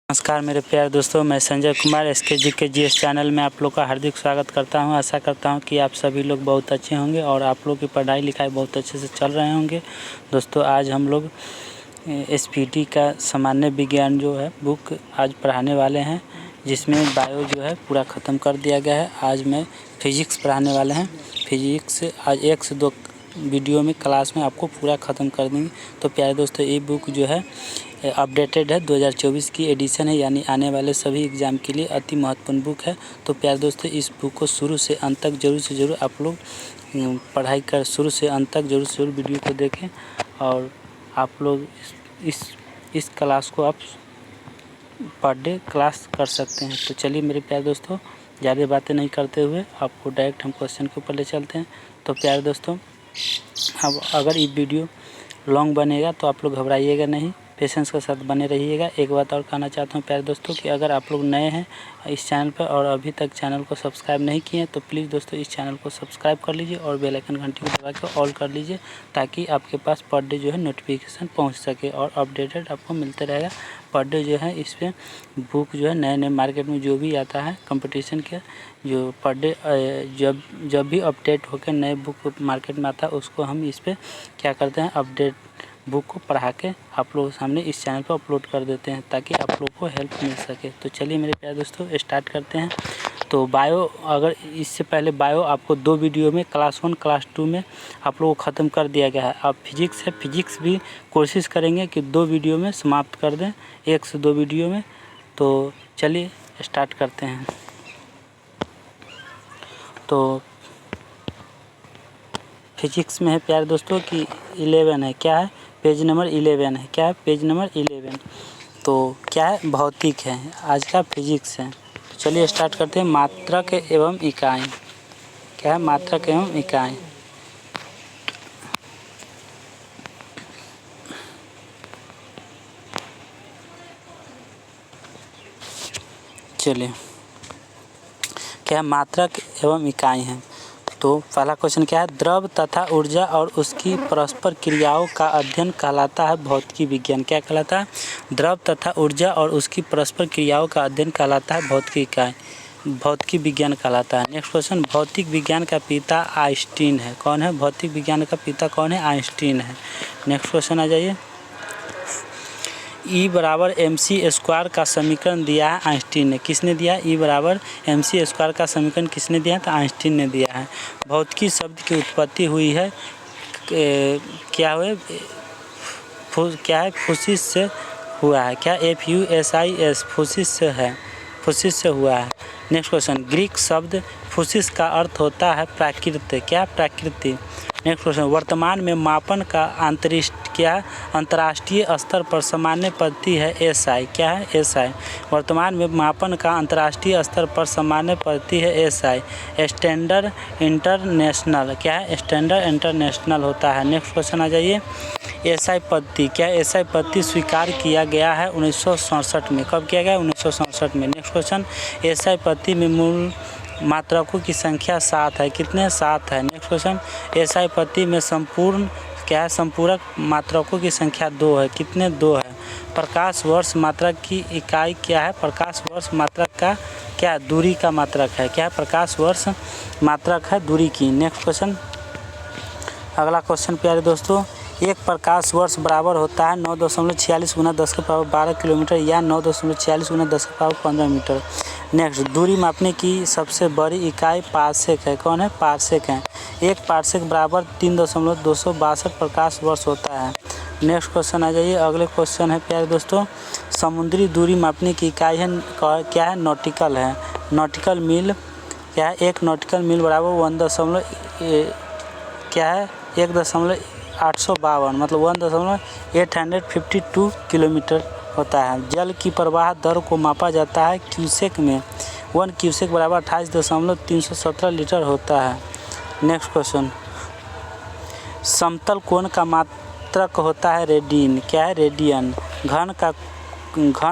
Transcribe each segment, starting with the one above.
नमस्कार मेरे प्यारे दोस्तों, मैं संजय कुमार SKGKGS चैनल में आप लोग का हार्दिक स्वागत करता हूं। आशा करता हूं कि आप सभी लोग बहुत अच्छे होंगे और आप लोग की पढ़ाई लिखाई बहुत अच्छे से चल रहे होंगे। दोस्तों, आज हम लोग SPD का सामान्य विज्ञान जो है बुक आज पढ़ाने वाले हैं, जिसमें बायो जो है पूरा ख़त्म कर दिया गया है। आज मैं फिजिक्स पढ़ाने वाले हैं। फिजिक्स आज 1 से 2 वीडियो में क्लास में आपको पूरा ख़त्म कर देंगे। तो प्यारे दोस्तों, ये बुक जो है अपडेटेड है, 2024 की एडिशन है, यानी आने वाले सभी एग्ज़ाम के लिए अति महत्वपूर्ण बुक है। तो प्यारे दोस्तों, इस बुक को शुरू से अंत तक ज़रूर से ज़रूर आप लोग पढ़ाई कर शुरू से अंत तक ज़रूर से ज़रूर वीडियो को देखें और आप लोग इस क्लास को आप पर डे क्लास कर सकते हैं। तो चलिए मेरे प्यारे दोस्तों, ज़्यादा बातें नहीं करते हुए आपको डायरेक्ट हम क्वेश्चन के ऊपर ले चलते हैं। तो प्यारे दोस्तों, अब अगर ये वीडियो लॉन्ग बनेगा तो आप लोग घबराइएगा नहीं, पेशेंस के साथ बने रहिएगा। एक बात और कहना चाहता हूँ प्यारे दोस्तों कि अगर आप लोग नए हैं इस चैनल पर और अभी तक चैनल को सब्सक्राइब नहीं किए हैं तो प्लीज़ दोस्तों इस चैनल को सब्सक्राइब कर लीजिए और बेल आइकन घंटी को दबा के ऑल कर लीजिए, ताकि आपके पास पर डे जो है नोटिफिकेशन पहुँच सके और अपडेटेड आपको मिलते रहेगा। पर डे जो है इस पर बुक जो है नए नए मार्केट में जो भी आता है कंपटीशन के, जो पर डे जब भी अपडेट होकर नए बुक मार्केट में आता है उसको हम इस पर क्या करते हैं, अपडेट बुक को पढ़ा के आप लोगों के सामने इस चैनल पर अपलोड कर देते हैं, ताकि आप लोगों को हेल्प मिल सके। तो चलिए मेरे प्यारे दोस्तों स्टार्ट करते हैं। तो बायो, अगर इससे पहले बायो आपको 2 वीडियो में क्लास 1 क्लास 2 में आप लोगों को ख़त्म कर दिया गया है। अब फिजिक्स है, फिजिक्स भी कोशिश करेंगे कि 2 वीडियो में समाप्त कर दें, 1 से 2 वीडियो में। तो चलिए स्टार्ट करते हैं। तो फिजिक्स में है प्यारे दोस्तों कि 11 है, क्या है, पेज नंबर 11 है, क्या है, पेज नंबर 11। तो क्या है, भौतिक है, आज का फिजिक्स है। तो चलिए स्टार्ट करते हैं। मात्रक एवं इकाई, क्या है, मात्रक एवं इकाई। चलिए, क्या है, मात्रक एवं इकाई है। तो पहला क्वेश्चन क्या है, द्रव तथा ऊर्जा और उसकी परस्पर क्रियाओं का अध्ययन कहलाता है भौतिकी विज्ञान। क्या कहलाता है, द्रव तथा ऊर्जा और उसकी परस्पर क्रियाओं का अध्ययन कहलाता है भौतिकी इकाई, भौतिकी विज्ञान कहलाता है। नेक्स्ट क्वेश्चन, भौतिक विज्ञान का पिता आइंस्टीन है। कौन है, भौतिक विज्ञान का पिता कौन है, आइंस्टीन है। नेक्स्ट क्वेश्चन आ जाइए। E=mc² का समीकरण दिया है आइंस्टीन ने। किसने दिया है, E=mc² का समीकरण किसने दिया है, तो आइंस्टीन ने दिया है। भौतिकी शब्द की उत्पत्ति हुई है क्या हुए, क्या है, फुसिस से हुआ है। क्या, FUSIS, फुसिस से है, फुसिस से हुआ है। नेक्स्ट क्वेश्चन, ग्रीक शब्द फुसिस का अर्थ होता है प्राकृत, क्या, प्राकृति। नेक्स्ट क्वेश्चन, वर्तमान में मापन का अंतर्राष्ट्रीय स्तर पर सामान्य पद्धति है SI, क्या है, SI। वर्तमान में मापन का अंतर्राष्ट्रीय स्तर पर सामान्य पद्धति है SI, स्टैंडर्ड इंटरनेशनल, क्या है, स्टैंडर्ड इंटरनेशनल होता है। नेक्स्ट क्वेश्चन आ जाइए। SI पद्धति, क्या SI पद्धति स्वीकार किया गया है 1967 में। कब किया गया, 1967 में। नेक्स्ट क्वेश्चन, SI पद्धति में मूल मात्रकों की संख्या 7 है, कितने, 7 है। नेक्स्ट क्वेश्चन, SI पद्धति में संपूर्ण, क्या है, संपूरक मात्रकों की संख्या 2 है, कितने, 2 है। प्रकाश वर्ष मात्रक की इकाई क्या है, प्रकाश वर्ष मात्रक का क्या, दूरी का मात्रक है, क्या है, प्रकाश वर्ष मात्रक है दूरी की। नेक्स्ट क्वेश्चन, अगला क्वेश्चन प्यारे दोस्तों, एक प्रकाश वर्ष बराबर होता है 9.46 × 10⁻12 किलोमीटर या 9.46 × 10⁻15 मीटर। नेक्स्ट, दूरी मापने की सबसे बड़ी इकाई पार्सेक है। कौन है, पार्सेक है। एक पार्सेक बराबर 3.262 प्रकाश वर्ष होता है। नेक्स्ट क्वेश्चन आ जाइए। अगले क्वेश्चन है प्यारे दोस्तों, समुद्री दूरी मापने की इकाई है, क्या है, नॉटिकल है, नॉटिकल मील, क्या है, 1 नॉटिकल मील बराबर 1.852 मतलब 1.852 किलोमीटर होता है। जल की प्रवाह दर को मापा जाता है क्यूसेक में, 1 क्यूसेक बराबर 28.317 लीटर होता है। नेक्स्ट क्वेश्चन, समतल कोण का मात्रक होता है रेडियन, क्या है, रेडियन। घन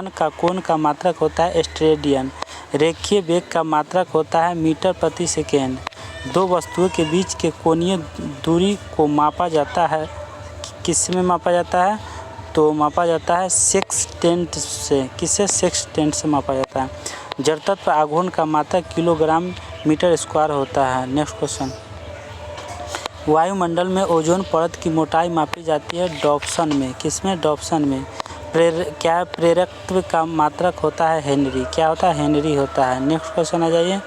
का कोण का मात्रक होता है स्टेरेडियन। रेखीय वेग का मात्रक होता है मीटर प्रति सेकेंड। दो वस्तुओं के बीच के कोणीय दूरी को मापा जाता है, किस में मापा जाता है, तो मापा जाता है सेक्सटेंट से। किससे? सेक्सटेंट से मापा जाता है। जड़ तत्व आघूर्ण का मात्रक किलोग्राम मीटर स्क्वायर होता है। नेक्स्ट क्वेश्चन, वायुमंडल में ओजोन परत की मोटाई मापी जाती है डॉप्सन में। किसमें? डॉप्सन में। क्या प्रेरकत्व का मात्रक होता है? हेनरी। क्या होता है? हेनरी होता है। नेक्स्ट क्वेश्चन आ जाइए,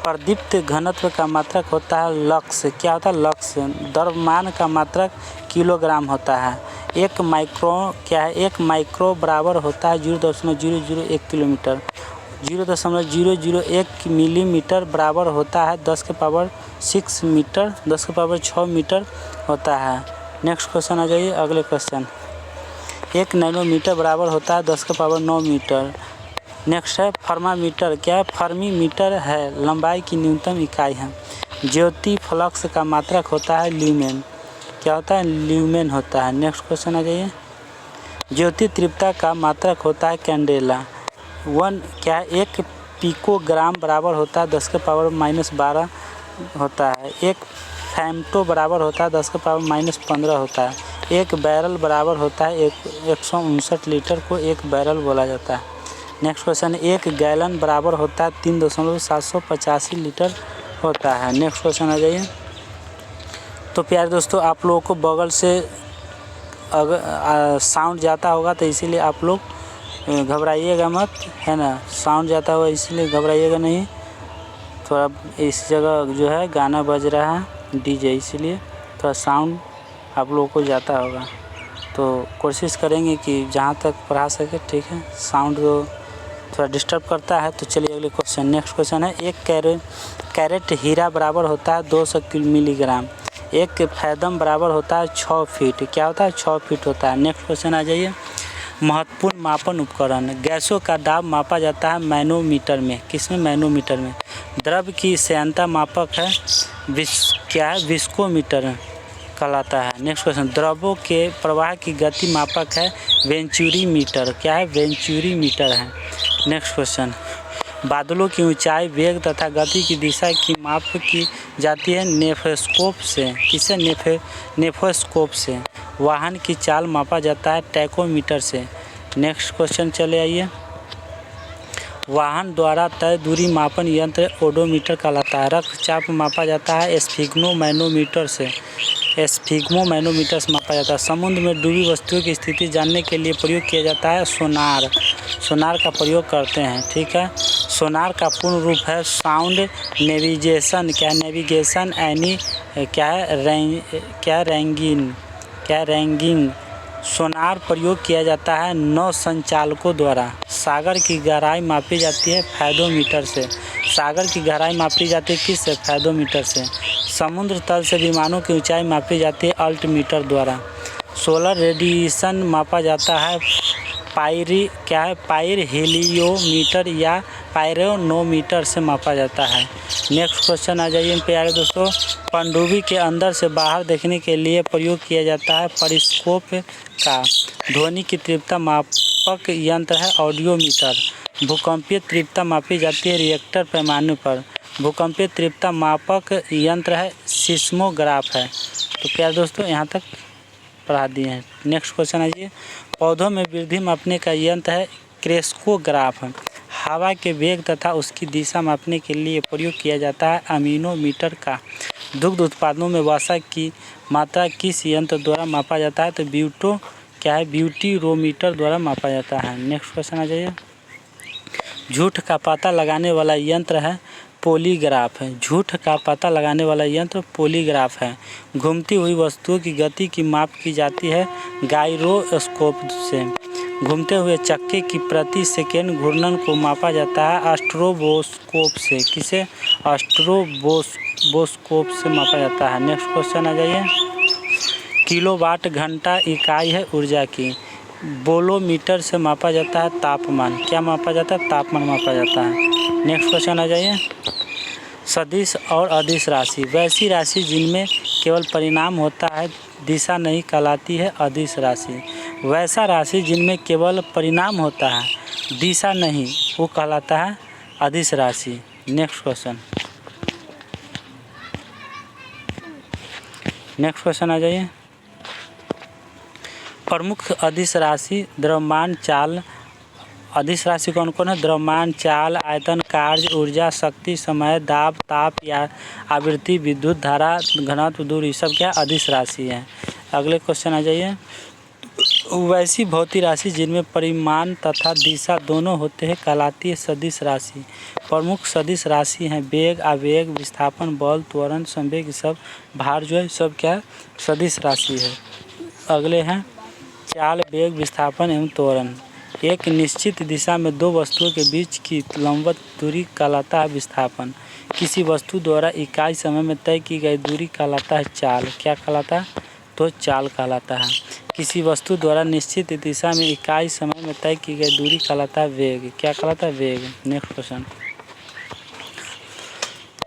प्रदीप्त घनत्व का मात्रक होता है लक्स। क्या होता है? लक्स। द्रव्यमान का मात्रक किलोग्राम होता है। एक माइक्रो क्या है? एक माइक्रो बराबर होता है 0.001 किलोमीटर। 0.001 मिलीमीटर बराबर होता है 10⁶ मीटर, 10⁶ मीटर होता है। नेक्स्ट क्वेश्चन आ जाइए, अगले क्वेश्चन, 1 नैनोमीटर बराबर होता है 10⁹ मीटर। नेक्स्ट है थर्मामीटर। क्या है? फर्मी मीटर है लंबाई की न्यूनतम इकाई है। ज्योति फ्लक्स का मात्रक होता है ल्यूमेन। क्या होता है? ल्यूमेन होता है। नेक्स्ट क्वेश्चन आ जाइए, ज्योति तीव्रता का मात्रक होता है कैंडेला। 1 क्या है? 1 पिकोग्राम बराबर होता है 10⁻⁻12 होता है। 1 फेम्टो बराबर होता है 10⁻⁻15 होता है। 1 बैरल बराबर होता है 159 लीटर को 1 बैरल बोला जाता है। नेक्स्ट क्वेश्चन, 1 गैलन बराबर होता है 3.785 लीटर होता है। नेक्स्ट क्वेश्चन आ जाइए, तो प्यारे दोस्तों आप लोगों को बगल से अगर साउंड जाता होगा तो इसीलिए आप लोग घबराइएगा मत, है ना। साउंड जाता होगा इसलिए घबराइएगा नहीं। थोड़ा इस जगह जो है गाना बज रहा है डीजे, इसीलिए थोड़ा साउंड आप लोगों को जाता होगा, तो कोशिश करेंगे कि जहाँ तक पढ़ा सके, ठीक है। साउंड जो थोड़ा डिस्टर्ब करता है। तो चलिए अगले क्वेश्चन। नेक्स्ट क्वेश्चन है, 1 कैरेट हीरा बराबर होता है 200 मिलीग्राम। 1 फैदम बराबर होता है 6 फीट। क्या होता है? 6 फीट होता है। नेक्स्ट क्वेश्चन आ जाइए, महत्वपूर्ण मापन उपकरण। गैसों का दाब मापा जाता है मैनोमीटर में। किसमें? मैनोमीटर में। द्रव की श्यानता मापक है क्या है? विस्कोमीटर कहलाता है। नेक्स्ट क्वेश्चन, द्रवों के प्रवाह की गति मापक है वेंचुरी मीटर। क्या है? वेंचुरी मीटर है। नेक्स्ट क्वेश्चन, बादलों की ऊंचाई, वेग तथा गति की दिशा की माप की जाती है नेफोस्कोप से। किससे? नेफोस्कोप से। वाहन की चाल मापा जाता है टैकोमीटर से। नेक्स्ट क्वेश्चन चले आइए, वाहन द्वारा तय दूरी मापन यंत्र ओडोमीटर कहलाता है। रक्तचाप मापा जाता है स्फिग्मोमैनोमीटर से। स्फिग्मोमैनोमीटर से मापा जाता है। समुद्र में डूबी वस्तुओं की स्थिति जानने के लिए प्रयोग किया जाता है सोनार। सोनार का प्रयोग करते हैं, ठीक है। सोनार का पूर्ण रूप है साउंड नेविगेशन। क्या? नेविगेशन एनी क्या है? रैंगिंग। सोनार प्रयोग किया जाता है नौ संचालकों द्वारा। सागर की गहराई मापी जाती है फैदोमीटर से। सागर की गहराई मापी जाती है किससे? फैदोमीटर से। समुद्र तल से विमानों की ऊंचाई मापी जाती है अल्टीमीटर द्वारा। सोलर रेडिएशन मापा जाता है पाइरहेलियोमीटर या पाइरोनोमीटर से मापा जाता है। नेक्स्ट क्वेश्चन आ जाइए प्यारे दोस्तों, पनडुब्बी के अंदर से बाहर देखने के लिए प्रयोग किया जाता है परिस्कोप का। ध्वनि की तीव्रता मापक यंत्र है ऑडियोमीटर। भूकंपीय तीव्रता मापी जाती है रिएक्टर पैमाने पर। भूकंपीय तीव्रता मापक यंत्र है सिस्मोग्राफ है। तो प्यारे दोस्तों यहाँ तक पढ़ा दिए हैं। नेक्स्ट क्वेश्चन आइए, पौधों में वृद्धि मापने का यंत्र है क्रेस्कोग्राफ। हवा के वेग तथा उसकी दिशा मापने के लिए प्रयोग किया जाता है अमीनोमीटर का। दुग्ध उत्पादों में वसा की मात्रा किस यंत्र द्वारा मापा जाता है? तो ब्यूटीरोमीटर द्वारा मापा जाता है। नेक्स्ट क्वेश्चन आ जाइए, झूठ का पता लगाने वाला यंत्र है पॉलीग्राफ है। झूठ का पता लगाने वाला यंत्र पॉलीग्राफ है। घूमती हुई वस्तुओं की गति की माप की जाती है गायरोस्कोप से। घूमते हुए चक्के की प्रति सेकेंड घूर्णन को मापा जाता है स्ट्रोबोस्कोप से। किसे? स्ट्रोबोस्कोप से मापा जाता है। नेक्स्ट क्वेश्चन आ जाइए, किलोवाट घंटा इकाई है ऊर्जा की। बोलोमीटर से मापा जाता है तापमान। क्या मापा जाता है? तापमान मापा जाता है। नेक्स्ट क्वेश्चन आ जाइए, सदिश और अदिश राशि। वैसी राशि जिनमें केवल परिणाम होता है दिशा नहीं कहलाती है अदिश राशि। वैसा राशि जिनमें केवल परिणाम होता है दिशा नहीं, वो कहलाता है अदिश राशि। नेक्स्ट क्वेश्चन आ जाइए, प्रमुख अदिश राशि द्रव्यमान चाल। अदिश राशि कौन कौन है? द्रव्यमान, चाल, आयतन, कार्य, ऊर्जा, शक्ति, समय, दाब, ताप या आवृत्ति, विद्युत धारा, घनत्व, दूरी, सब क्या अदिश राशि है। अगले क्वेश्चन आ जाइए। वैसी भौतिक राशि जिनमें परिमाण तथा दिशा दोनों होते हैं कहलाती है सदिश राशि। प्रमुख सदिश राशि हैं वेग, आवेग, विस्थापन, बल, त्वरण, संवेग, सब भार जो है सब क्या सदिश राशि है। अगले हैं चाल, वेग, विस्थापन एवं त्वरण। एक निश्चित दिशा में दो वस्तुओं के बीच की लंबवत दूरी कहलाता है विस्थापन। किसी वस्तु द्वारा इकाई समय में तय की गई दूरी कहलाता है चाल। क्या कहलाता है? तो चाल कहलाता है। किसी वस्तु द्वारा निश्चित दिशा में इकाई समय में तय की गई दूरी कहलाता है वेग। क्या कहलाता है? वेग। Next question.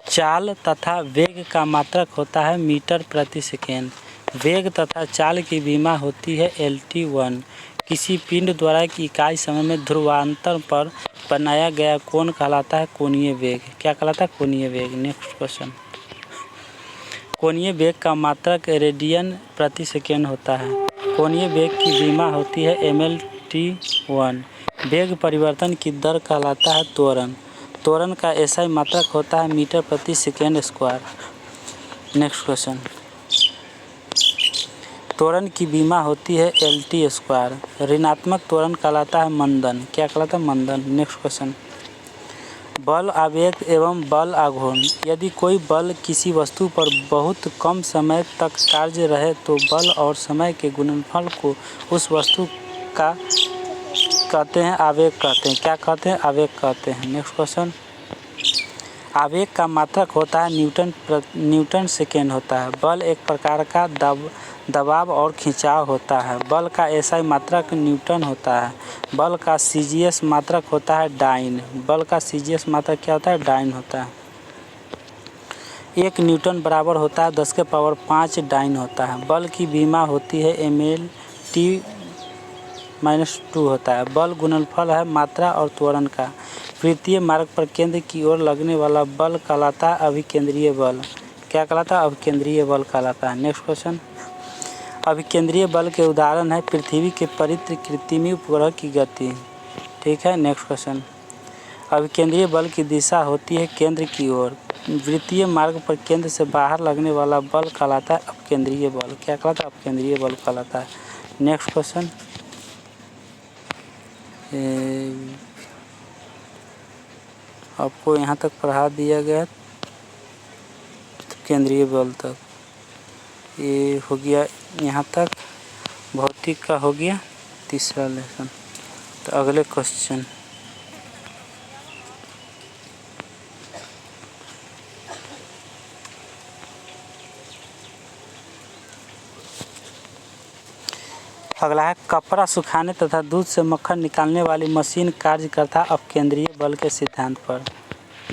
चाल तथा वेग का मात्रक होता है मीटर प्रति सेकेंड। वेग तथा चाल की विमा होती है LT1। किसी पिंड द्वारा की इकाई समय में ध्रुवांतर पर बनाया गया कोण कहलाता है कोणीय वेग। क्या कहलाता है? कोणीय वेग। Next question. कोणीय वेग का मात्रक रेडियन प्रति सेकेंड होता है। कोणीय वेग की विमा होती है MLT1। वेग परिवर्तन की दर कहलाता है त्वरण। त्वरण का SI मात्रक होता है मीटर प्रति सेकेंड स्क्वायर। Next question. त्वरण की विमा होती है LT स्क्वायर। ऋणात्मक त्वरण कहलाता है मंदन। क्या कहलाता है? मंदन। Next question. बल, आवेग एवं बल आघूर्ण। यदि कोई बल किसी वस्तु पर बहुत कम समय तक कार्य रहे तो बल और समय के गुणनफल को उस वस्तु का कहते हैं आवेग कहते हैं। क्या कहते हैं? आवेग कहते हैं। Next question. आवेग का मात्रक होता है न्यूटन सेकेंड होता है। बल एक प्रकार का दबाव और खिंचाव होता है। बल का SI मात्रक न्यूटन होता है। बल का CGS मात्रक होता है डाइन। बल का CGS मात्रक क्या होता है? डाइन होता है। 1 न्यूटन बराबर होता है 10⁵ डाइन होता है। बल की विमा होती है MLT-2 होता है। बल गुणनफल है मात्रा और त्वरण का। वृत्तीय मार्ग पर केंद्र की ओर लगने वाला बल कहलाता है अभिकेंद्रीय बल। क्या कहलाता है? अभिकेंद्रीय बल कहलाता है। Next question. अभिकेंद्रीय बल के उदाहरण है पृथ्वी के परितः कृत्रिम उपग्रह की गति। ठीक है। Next question. अभिकेंद्रीय बल की दिशा होती है केंद्र की ओर। वृत्तीय मार्ग पर केंद्र से बाहर लगने वाला बल कहलाता है अपकेंद्रीय बल। क्या कहलाता है? अपकेंद्रीय बल कहलाता है। Next question. आपको यहाँ तक पढ़ा दिया गया केंद्रीय बल तक। ये हो गया यहाँ तक। भौतिक का हो गया तीसरा लेसन। तो अगले क्वेश्चन। अगला है कपड़ा सुखाने तथा दूध से मक्खन निकालने वाली मशीन कार्य करता है अपकेंद्रीय बल के सिद्धांत पर।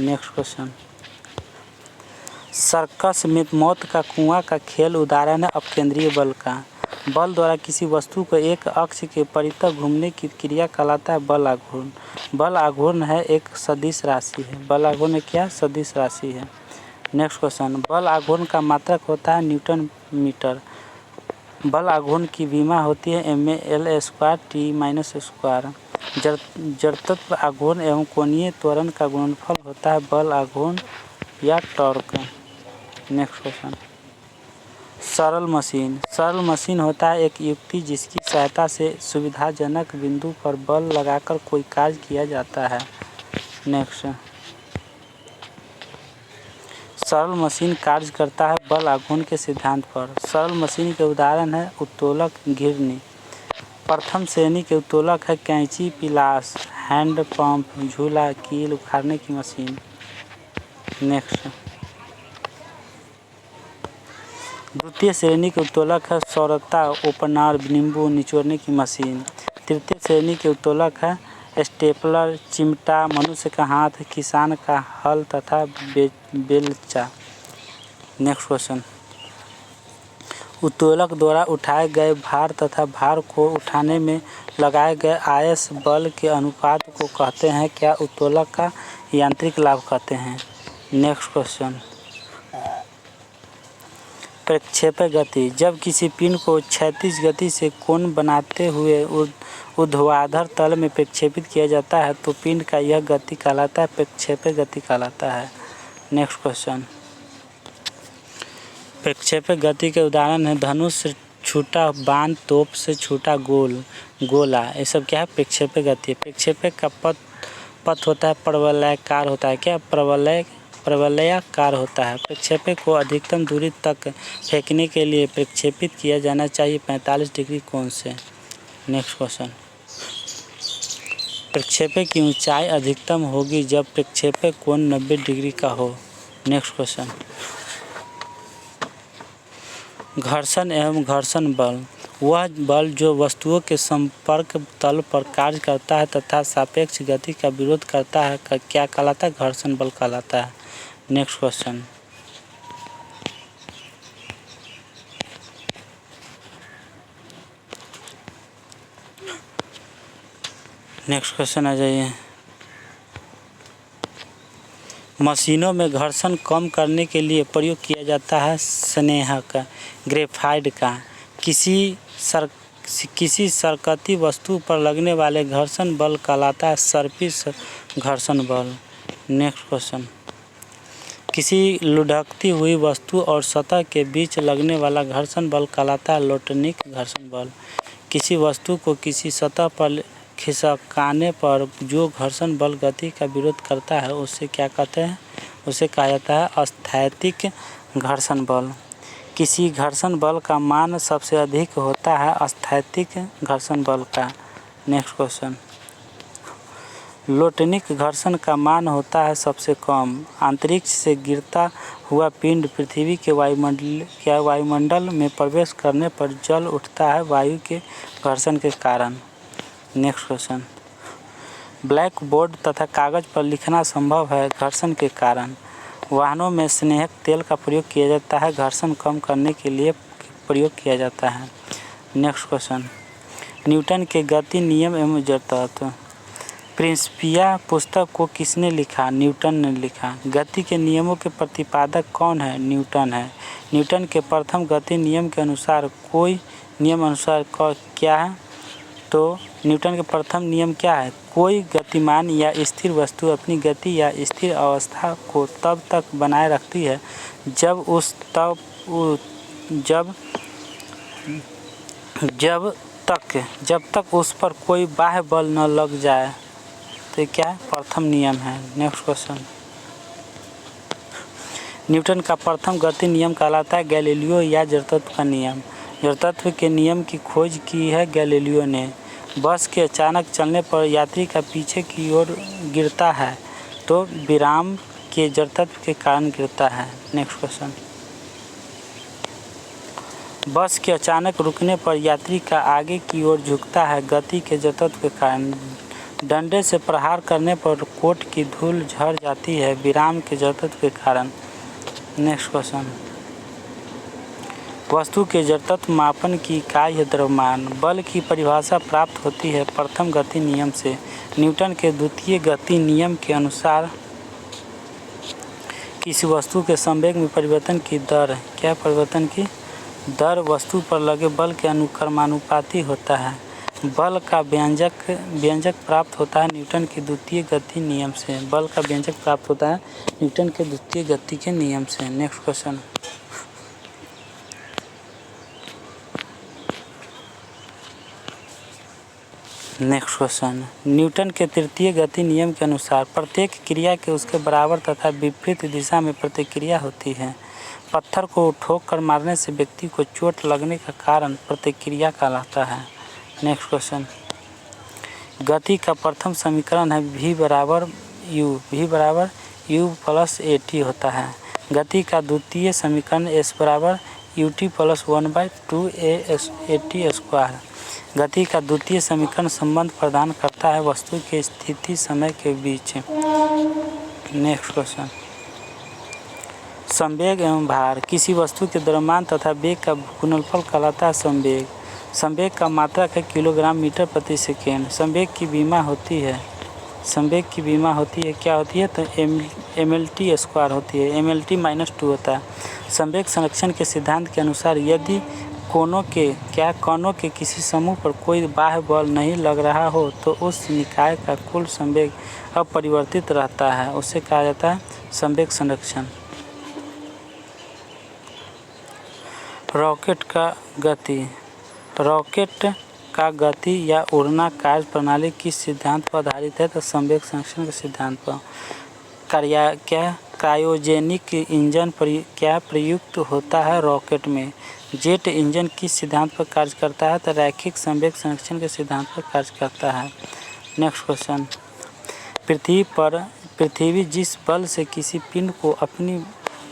Next question. सर्कस में मौत का कुआं का खेल उदाहरण है अपकेंद्रीय बल का। बल द्वारा किसी वस्तु को एक अक्ष के परितः घूमने की क्रिया कहलाता है बल आघूर्ण। बल आघूर्ण है एक सदिश राशि है। बल आघूर्ण क्या? सदिश राशि है। Next question. बल आघूर्ण का मात्रक होता है न्यूटन मीटर। बल आघूर्ण की विमा होती है ML²T-²। जड़त्व आघूर्ण एवं कोणीय त्वरण का गुणनफल होता है बल आघूर्ण या टॉर्क। Next question. सरल मशीन। सरल मशीन होता है एक युक्ति जिसकी सहायता से सुविधाजनक बिंदु पर बल लगाकर कोई कार्य किया जाता है। नेक्स्ट। सरल मशीन कार्य करता है बल आघूर्ण के सिद्धांत पर। सरल मशीन के उदाहरण है उत्तोलक, घिरनी। प्रथम श्रेणी के उत्तोलक है कैंची, पिलास, हैंड पंप, झूला, कील उखाड़ने की मशीन। नेक्स्ट। द्वितीय श्रेणी के उत्तोलक है सौरता, ओपनर, नींबू निचोड़ने की मशीन। तृतीय श्रेणी के उत्तोलक है स्टेपलर, चिमटा, मनुष्य का हाथ, किसान का हल तथा बेलचा। Next question. उत्तोलक द्वारा उठाए गए भार तथा भार को उठाने में लगाए गए आयस बल के अनुपात को कहते हैं क्या? उत्तोलक का यांत्रिक लाभ कहते हैं। Next question. प्रक्षेपक गति। जब किसी पिंड को क्षैतिज गति से कोण बनाते हुए ऊर्ध्वाधर तल में प्रक्षेपित किया जाता है तो पिंड का यह गति कहलाता है, प्रक्षेपक गति कहलाता है। नेक्स्ट क्वेश्चन, प्रक्षेपक गति के उदाहरण है धनुष, छोटा बाण, तोप से छोटा गोला, ये सब क्या है, प्रक्षेपक गति। प्रक्षेपक का पथ होता है परवलयाकार होता है, क्या परवलयाकार होता है। प्रक्षेपक को अधिकतम दूरी तक फेंकने के लिए प्रक्षेपित किया जाना चाहिए 45 डिग्री कोण से। नेक्स्ट क्वेश्चन, प्रक्षेपक की ऊंचाई अधिकतम होगी जब प्रक्षेपक कोण 90 डिग्री का हो। नेक्स्ट क्वेश्चन, घर्षण एवं घर्षण बल, वह बल जो वस्तुओं के संपर्क तल पर कार्य करता है तथा सापेक्ष गति का विरोध करता है क्या कहलाता है, घर्षण बल कहलाता है। नेक्स्ट क्वेश्चन, आ जाइए। मशीनों में घर्षण कम करने के लिए प्रयोग किया जाता है स्नेहक ग्रेफाइट का। किसी सरकती वस्तु पर लगने वाले घर्षण बल कहलाता है सर्पिस घर्षण बल। नेक्स्ट क्वेश्चन, किसी लुढ़कती हुई वस्तु और सतह के बीच लगने वाला घर्षण बल कहलाता है लोटनिक घर्षण बल। किसी वस्तु को किसी सतह पर खिसकाने पर जो घर्षण बल गति का विरोध करता है उसे क्या कहते हैं, उसे कहा जाता है स्थैतिक घर्षण बल। किसी घर्षण बल का मान सबसे अधिक होता है स्थैतिक घर्षण बल का। नेक्स्ट क्वेश्चन, लोटनिक घर्षण का मान होता है सबसे कम। अंतरिक्ष से गिरता हुआ पिंड पृथ्वी के वायुमंडल में प्रवेश करने पर जल उठता है वायु के घर्षण के कारण। नेक्स्ट क्वेश्चन, ब्लैक बोर्ड तथा कागज पर लिखना संभव है घर्षण के कारण। वाहनों में स्नेहक तेल का प्रयोग किया जाता है, घर्षण कम करने के लिए प्रयोग किया जाता है। नेक्स्ट क्वेश्चन, न्यूटन के गति नियम एवं जड़त्व। प्रिंसिपिया पुस्तक को किसने लिखा, न्यूटन ने लिखा। गति के नियमों के प्रतिपादक कौन है, न्यूटन है। न्यूटन के प्रथम गति नियम के अनुसार कोई नियम अनुसार क्या है, तो न्यूटन के प्रथम नियम क्या है, कोई गतिमान या स्थिर वस्तु अपनी गति या स्थिर अवस्था को तब तक बनाए रखती है जब तक उस पर कोई बाह्य बल न लग जाए, तो क्या है, प्रथम नियम है। नेक्स्ट क्वेश्चन, न्यूटन का प्रथम गति नियम कहलाता है गैलीलियो या जड़त्व का नियम। जड़त्व के नियम की खोज की है गैलीलियो ने। बस के अचानक चलने पर यात्री का पीछे की ओर गिरता है तो विराम के जड़त्व के कारण गिरता है। नेक्स्ट क्वेश्चन, बस के अचानक रुकने पर यात्री का आगे की ओर झुकता है गति के जड़त्व के कारण। डंडे से प्रहार करने पर कोट की धूल झड़ जाती है विराम के जड़त्व के कारण। नेक्स्ट क्वेश्चन, वस्तु के जड़त्व मापन की इकाई है द्रव्यमान। बल की परिभाषा प्राप्त होती है प्रथम गति नियम से। न्यूटन के द्वितीय गति नियम के अनुसार किसी वस्तु के संवेग में परिवर्तन की दर, क्या परिवर्तन की दर वस्तु पर लगे बल के अनुक्रमानुपाती होता है। बल का व्यंजक प्राप्त होता है न्यूटन के द्वितीय गति नियम से। बल का व्यंजक प्राप्त होता है न्यूटन के द्वितीय गति के नियम से। नेक्स्ट क्वेश्चन, न्यूटन के तृतीय गति नियम के अनुसार प्रत्येक क्रिया के उसके बराबर तथा विपरीत दिशा में प्रतिक्रिया होती है। पत्थर को ठोक कर मारने से व्यक्ति को चोट लगने का कारण प्रतिक्रिया कहलाता है। नेक्स्ट क्वेश्चन, गति का प्रथम समीकरण है v बराबर u प्लस at होता है। गति का द्वितीय समीकरण s बराबर ut प्लस 1/2 गति का द्वितीय समीकरण संबंध प्रदान करता है वस्तु के स्थिति समय के बीच। नेक्स्ट क्वेश्चन, संवेग एवं भार। किसी वस्तु के द्रव्यमान तथा वेग का गुणनफल कहलाता है संवेग। संवेग का मात्रक है किलोग्राम मीटर प्रति सेकेंड। संवेग की विमा होती है क्या होती है, तो mlt² होती है, mlt -2 होता है। संवेग संरक्षण के सिद्धांत के अनुसार यदि कणों के किसी समूह पर कोई बाह्य बल नहीं लग रहा हो तो उस निकाय का कुल संवेग अपरिवर्तित रहता है, उसे कहा जाता है संवेग संरक्षण। रॉकेट का गति या उड़ना कार्य प्रणाली किस सिद्धांत पर आधारित है? तो संवेग संरक्षण के सिद्धांत पर। क्रायोजेनिक इंजन क्या प्रयुक्त होता है रॉकेट में? जेट इंजन किस सिद्धांत पर कार्य करता है? तो रैखिक संवेग संरक्षण के सिद्धांत पर कार्य करता है। नेक्स्ट क्वेश्चन, पृथ्वी जिस बल से किसी पिंड को अपनी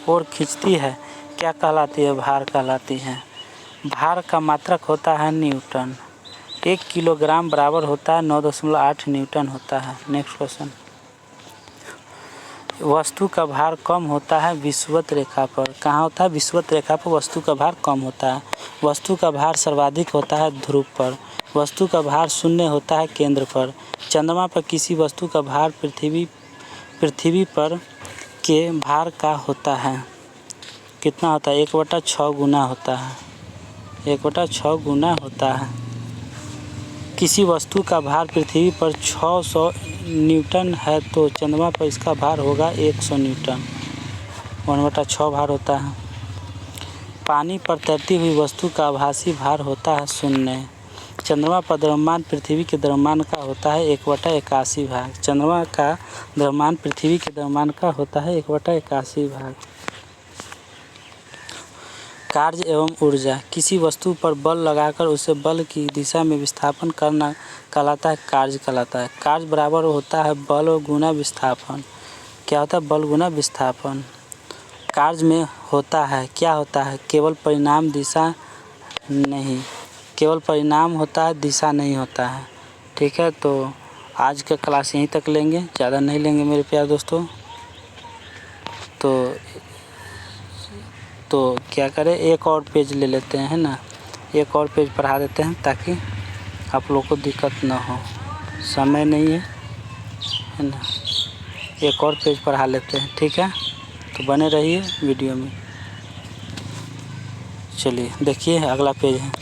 ओर खींचती है क्या कहलाती है? भार कहलाती है। भार का मात्रक होता है न्यूटन। 1 किलोग्राम बराबर होता है 9.8 न्यूटन होता है। नेक्स्ट क्वेश्चन, वस्तु का भार कम होता है विषुवत रेखा पर। कहाँ होता है? विषुवत रेखा पर वस्तु का भार कम होता है। वस्तु का भार सर्वाधिक होता है ध्रुव पर। वस्तु का भार शून्य होता है केंद्र पर। चंद्रमा पर किसी वस्तु का भार पृथ्वी पर के भार का होता है कितना होता है? 1/6 गुना होता है। 1/6 गुना होता है। किसी वस्तु का भार पृथ्वी पर 600 न्यूटन है तो चंद्रमा पर इसका भार होगा 100 न्यूटन। 1/6 भार होता है। पानी पर तैरती हुई वस्तु का आभासी भार होता है 0। चंद्रमा पर द्रव्यमान पृथ्वी के द्रव्यमान का होता है 1/81 भाग। चंद्रमा का द्रव्यमान पृथ्वी के द्रव्यमान का होता है 1/81 भाग। कार्य एवं ऊर्जा, किसी वस्तु पर बल लगाकर उसे बल की दिशा में विस्थापन करना कहलाता है कार्य कहलाता है। कार्य बराबर होता है बल गुना विस्थापन। क्या होता है? बल गुना विस्थापन। कार्य में होता है क्या होता है? केवल परिणाम दिशा नहीं, केवल परिणाम होता है दिशा नहीं होता है। ठीक है, तो आज का क्लास यहीं तक लेंगे, ज़्यादा नहीं लेंगे मेरे प्यारे दोस्तों। तो क्या करें, एक और पेज ले लेते हैं ना, एक और पेज पढ़ा देते हैं ताकि आप लोग को दिक्कत ना हो। समय नहीं है ना, एक और पेज पढ़ा लेते हैं। ठीक है, तो बने रहिए वीडियो में। चलिए देखिए अगला पेज है।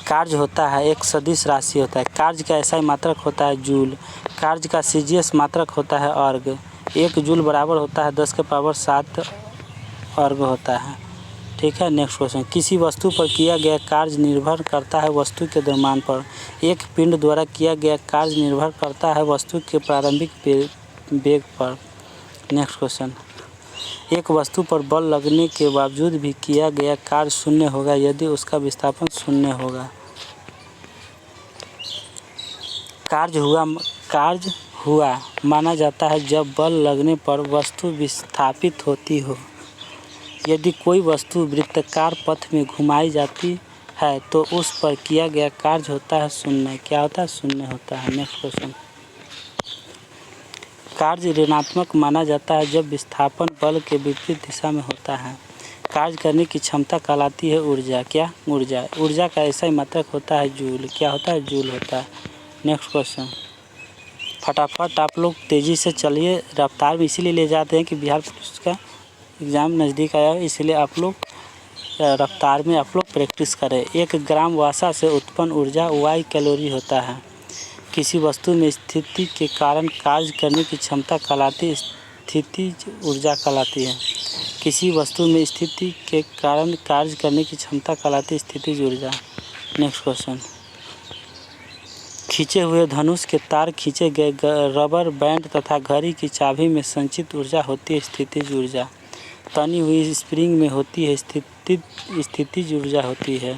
कार्य होता है एक सदिश राशि होता है। कार्य का ऐसा मात्रक होता है जूल। कार्य का सीजीएस मात्रक होता है अर्ग। 1 जूल बराबर होता है 10⁻7 अर्ग होता है। ठीक है, नेक्स्ट क्वेश्चन, किसी वस्तु पर किया गया कार्य निर्भर करता है वस्तु के द्रव्यमान पर। एक पिंड द्वारा किया गया कार्य निर्भर करता है वस्तु के प्रारंभिक वेग पर। नेक्स्ट क्वेश्चन, एक वस्तु पर बल लगने के बावजूद भी किया गया कार्य शून्य होगा यदि उसका विस्थापन शून्य होगा। कार्य हुआ माना जाता है जब बल लगने पर वस्तु विस्थापित होती हो। यदि कोई वस्तु वृत्ताकार पथ में घुमाई जाती है तो उस पर किया गया कार्य होता है शून्य। क्या होता है? शून्य होता है। नेक्स्ट क्वेश्चन, कार्य ऋणात्मक माना जाता है जब विस्थापन बल के विपरीत दिशा में होता है। कार्य करने की क्षमता कहलाती है ऊर्जा। क्या? ऊर्जा का ऐसा ही मात्रक होता है जूल। क्या होता है? जूल होता है। नेक्स्ट क्वेश्चन, फटाफट आप लोग तेज़ी से चलिए, रफ्तार में इसीलिए ले जाते हैं कि बिहार पुलिस का एग्ज़ाम नज़दीक आया है, इसलिए आप लोग रफ्तार में आप लोग प्रैक्टिस करें। 1 ग्राम वसा से उत्पन्न ऊर्जा Y कैलोरी होता है। किसी वस्तु में स्थिति के कारण कार्य करने की क्षमता कहलाती स्थितिज ऊर्जा कहलाती है। किसी वस्तु में स्थिति के कारण कार्य करने की क्षमता कहलाती स्थितिज ऊर्जा। नेक्स्ट क्वेश्चन, खींचे हुए धनुष के तार, खींचे गए रबर बैंड तथा घड़ी की चाबी में संचित ऊर्जा होती है स्थितिज ऊर्जा। तनी हुई स्प्रिंग में होती है स्थितिज ऊर्जा होती है।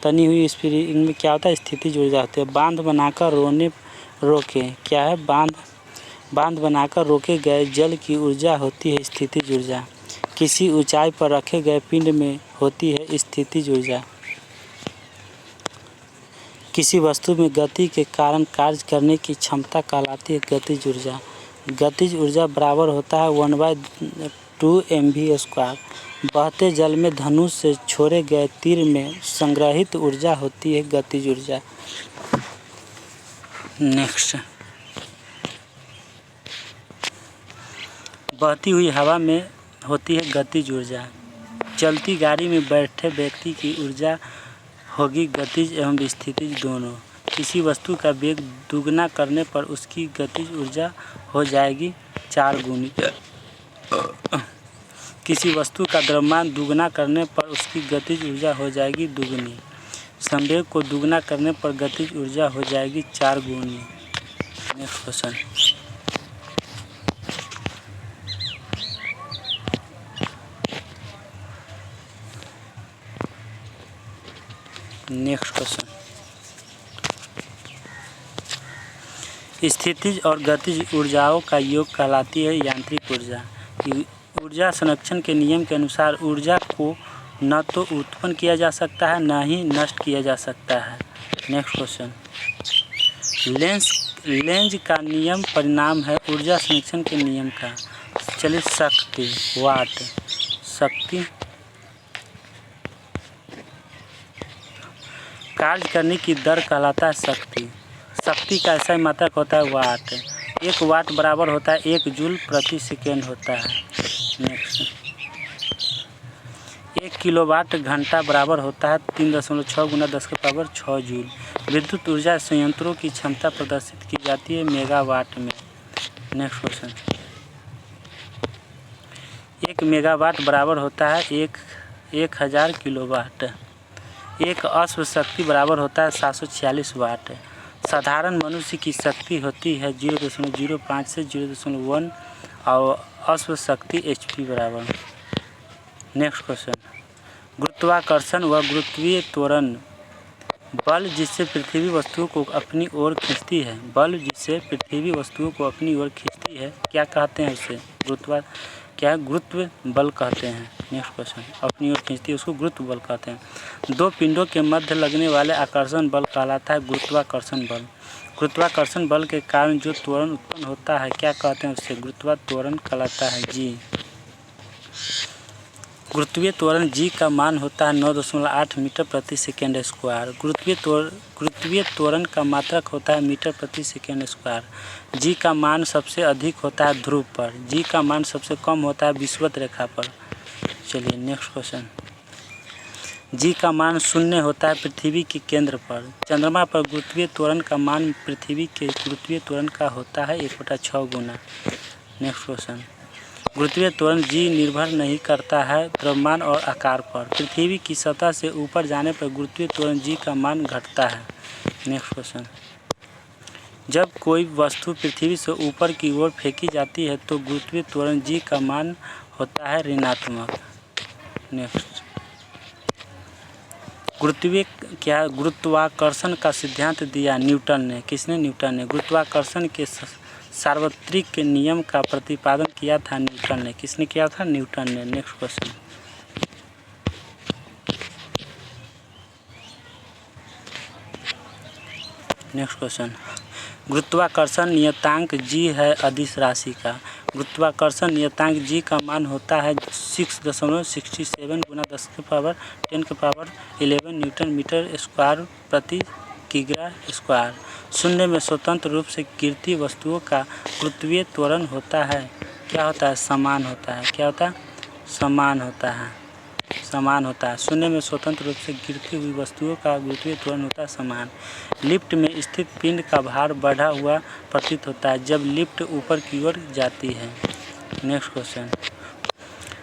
तनी हुई स्प्रिंग में क्या होता है? स्थितिज ऊर्जा होती है। बांध बनाकर रोके क्या है? बांध बनाकर रोके गए जल की ऊर्जा होती है स्थितिज ऊर्जा। किसी ऊंचाई पर रखे गए पिंड में होती है स्थितिज ऊर्जा। किसी वस्तु में गति के कारण कार्य करने की क्षमता कहलाती है गतिज ऊर्जा। गतिज ऊर्जा बराबर होता है 1/2 mv²। बहते जल में धनुष से छोड़े गए तीर में संग्रहित ऊर्जा होती है गतिज ऊर्जा। नेक्स्ट, बहती हुई हवा में होती है गतिज ऊर्जा। चलती गाड़ी में बैठे व्यक्ति की ऊर्जा होगी गतिज एवं स्थितिज दोनों। किसी वस्तु का वेग दुगना करने पर उसकी गतिज ऊर्जा हो जाएगी 4 गुनी। किसी वस्तु का द्रव्यमान दुगना करने पर उसकी गतिज ऊर्जा हो जाएगी दुगनी। संवेग को दुगना करने पर गतिज ऊर्जा हो जाएगी 4 गुनी। Next question. Next question. स्थितिज और गतिज ऊर्जाओं का योग कहलाती है यांत्रिक ऊर्जा। ऊर्जा संरक्षण के नियम के अनुसार ऊर्जा को न तो उत्पन्न किया जा सकता है न ही नष्ट किया जा सकता है। Next question. लेंज का नियम परिणाम है ऊर्जा संरक्षण के नियम का। चलिए शक्ति वाट। शक्ति कार्य करने की दर कहलाता है शक्ति। शक्ति का ऐसा मात्रक होता है वाट। 1 वाट बराबर होता है 1 जूल प्रति सेकेंड होता है। नेक्स्ट। 1 किलोवाट घंटा बराबर होता है 3.6 गुना 10⁻6 जूल। विद्युत ऊर्जा संयंत्रों की क्षमता प्रदर्शित की जाती है मेगावाट में। Next question. 1 मेगावाट बराबर होता है 1000 किलोवाट। 1 अश्व शक्ति बराबर होता है 746 वाट। साधारण मनुष्य की शक्ति होती है 0.05 से 0.1 और अश्व शक्ति HP बराबर। Next question. गुरुत्वाकर्षण व गुरुत्वीय त्वरण बल जिससे पृथ्वी वस्तुओं को अपनी ओर खींचती है। बल जिससे पृथ्वी वस्तुओं को अपनी ओर खींचती है क्या कहते हैं उसे? गुरुत्व बल कहते हैं। Next question. अपनी ओर खींचती है उसको गुरुत्व बल कहते हैं। 2 पिंडों के मध्य लगने वाले आकर्षण बल कहलाता है गुरुत्वाकर्षण बल। गुरुत्वाकर्षण बल के कारण जो त्वरण उत्पन्न होता है क्या कहते हैं उससे? गुरुत्वात्वरण कहलाता है जी। गुरुत्वीय त्वरण जी का मान होता है 9.8 मीटर प्रति सेकेंड स्क्वायर। गुरुत्वीय त्वरण का मात्रक होता है मीटर प्रति सेकेंड स्क्वायर। जी का मान सबसे अधिक होता है ध्रुव पर। जी का मान सबसे कम होता है विषुवत रेखा पर। चलिए नेक्स्ट क्वेश्चन। जी का मान 0 होता है पृथ्वी के केंद्र पर। चंद्रमा पर गुरुत्वीय त्वरण का मान पृथ्वी के गुरुत्वीय त्वरण का होता है 1/6 गुना। Next question. गुरुत्वीय त्वरण जी निर्भर नहीं करता है द्रव्यमान और आकार पर। पृथ्वी की सतह से ऊपर जाने पर गुरुत्वीय त्वरण जी का मान घटता है। Next question. जब कोई वस्तु पृथ्वी से ऊपर की ओर फेंकी जाती है तो गुरुत्वीय त्वरण जी का मान होता है ऋणात्मक। नेक्स्ट। गुरुत्वाकर्षण का सिद्धांत दिया न्यूटन ने। किसने? न्यूटन ने। गुरुत्वाकर्षण के सार्वत्रिक नियम का प्रतिपादन किया था न्यूटन ने। किसने किया था? न्यूटन ने। Next question. Next question. गुरुत्वाकर्षण नियतांक जी है अदिश राशि का। गुरुत्वाकर्षण नियतांक जी का मान होता है 6.67 गुना 10⁻11 न्यूटन मीटर स्क्वायर प्रति किग्रा स्क्वायर। शून्य में स्वतंत्र रूप से गिरती वस्तुओं का गुरुत्वीय त्वरण होता है क्या होता है? समान होता है। क्या होता है? समान होता है। समान होता है। शून्य में स्वतंत्र रूप से गिरती हुई वस्तुओं का गुरुत्वीय त्वरण होता है समान। लिफ्ट में स्थित पिंड का भार बढ़ा हुआ प्रतीत होता है जब लिफ्ट ऊपर की ओर जाती है। Next question.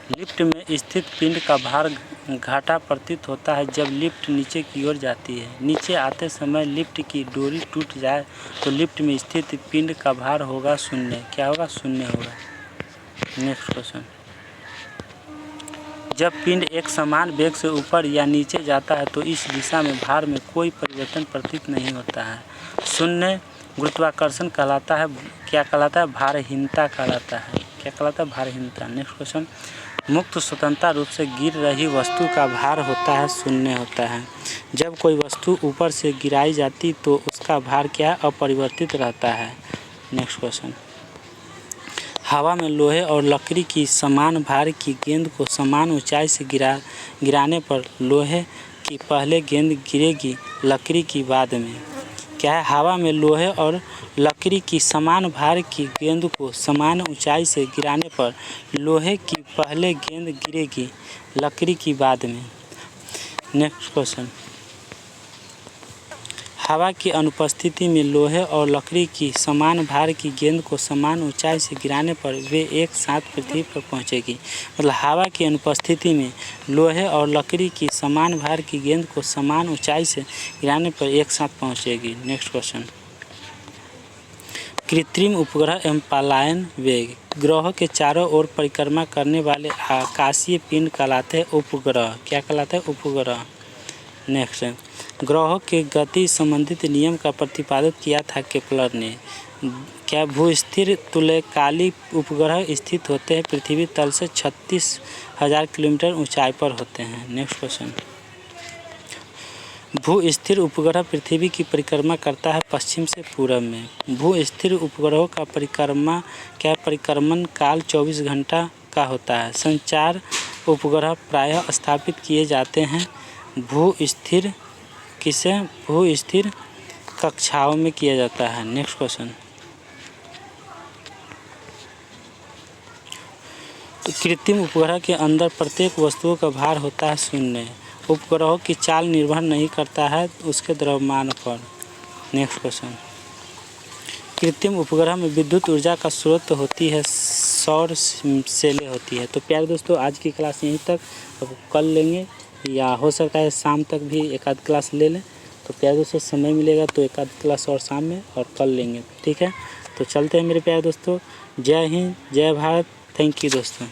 लिफ्ट में स्थित पिंड का भार घटा प्रतीत होता है जब लिफ्ट नीचे की ओर जाती है। नीचे आते समय लिफ्ट की डोरी टूट जाए तो लिफ्ट में स्थित पिंड का भार होगा 0। क्या होगा? 0 होगा। Next question. जब पिंड एक समान वेग से ऊपर या नीचे जाता है तो इस दिशा में भार में कोई परिवर्तन प्रतीत नहीं होता है। 0 गुरुत्वाकर्षण कहलाता है। क्या कहलाता है? भारहीनता कहलाता है। क्या कहलाता है? भारहीनता। Next question. मुक्त स्वतंत्रता रूप से गिर रही वस्तु का भार होता है 0 होता है। जब कोई वस्तु ऊपर से गिराई जाती तो उसका भार क्या? अपरिवर्तित रहता है। Next question. हवा में लोहे और लकड़ी की समान भार की गेंद को समान ऊंचाई से गिराने पर लोहे की पहले गेंद गिरेगी लकड़ी की बाद में। क्या है, हवा में लोहे और लकड़ी की समान भार की गेंद को समान ऊंचाई से गिराने पर लोहे की पहले गेंद गिरेगी, लकड़ी की बाद में। नेक्स्ट क्वेश्चन, हवा की अनुपस्थिति में लोहे और लकड़ी की समान भार की गेंद को समान ऊंचाई से गिराने पर वे एक साथ पृथ्वी पर पहुंचेगी। मतलब हवा की अनुपस्थिति में लोहे और लकड़ी की समान भार की गेंद को समान ऊंचाई से गिराने पर एक साथ पहुंचेगी। नेक्स्ट क्वेश्चन, कृत्रिम उपग्रह एवं पलायन वेग, ग्रहों के चारों ओर परिक्रमा करने वाले आकाशीय पिंड कहलाते हैं उपग्रह। क्या कहलाते हैं? उपग्रह। नेक्स्ट, ग्रहों के गति संबंधित नियम का प्रतिपादित किया था केपलर ने। क्या भूस्थिर तुल्यकालिक उपग्रह स्थित होते हैं पृथ्वी तल से 36,000 किलोमीटर ऊंचाई पर होते हैं। नेक्स्ट क्वेश्चन, भूस्थिर उपग्रह पृथ्वी की परिक्रमा करता है पश्चिम से पूरब में। भूस्थिर उपग्रहों का परिक्रमण काल 24 घंटा का होता है। संचार उपग्रह प्रायः स्थापित किए जाते हैं भूस्थिर कक्षाओं में किया जाता है। नेक्स्ट क्वेश्चन, कृत्रिम उपग्रह के अंदर प्रत्येक वस्तुओं का भार होता है 0। उपग्रहों की चाल निर्भर नहीं करता है उसके द्रव्यमान पर। नेक्स्ट क्वेश्चन, कृत्रिम उपग्रह में विद्युत ऊर्जा का स्रोत होती है सौर सेलें होती है। तो प्यारे दोस्तों, आज की क्लास यहीं तक। अब कल लेंगे या हो सकता है शाम तक भी एक आध क्लास ले लें। तो प्यारे दोस्तों, समय मिलेगा तो एक आध क्लास और शाम में और कल लेंगे, ठीक है। तो चलते हैं मेरे प्यारे दोस्तों। जय हिंद, जय भारत। थैंक यू दोस्तों।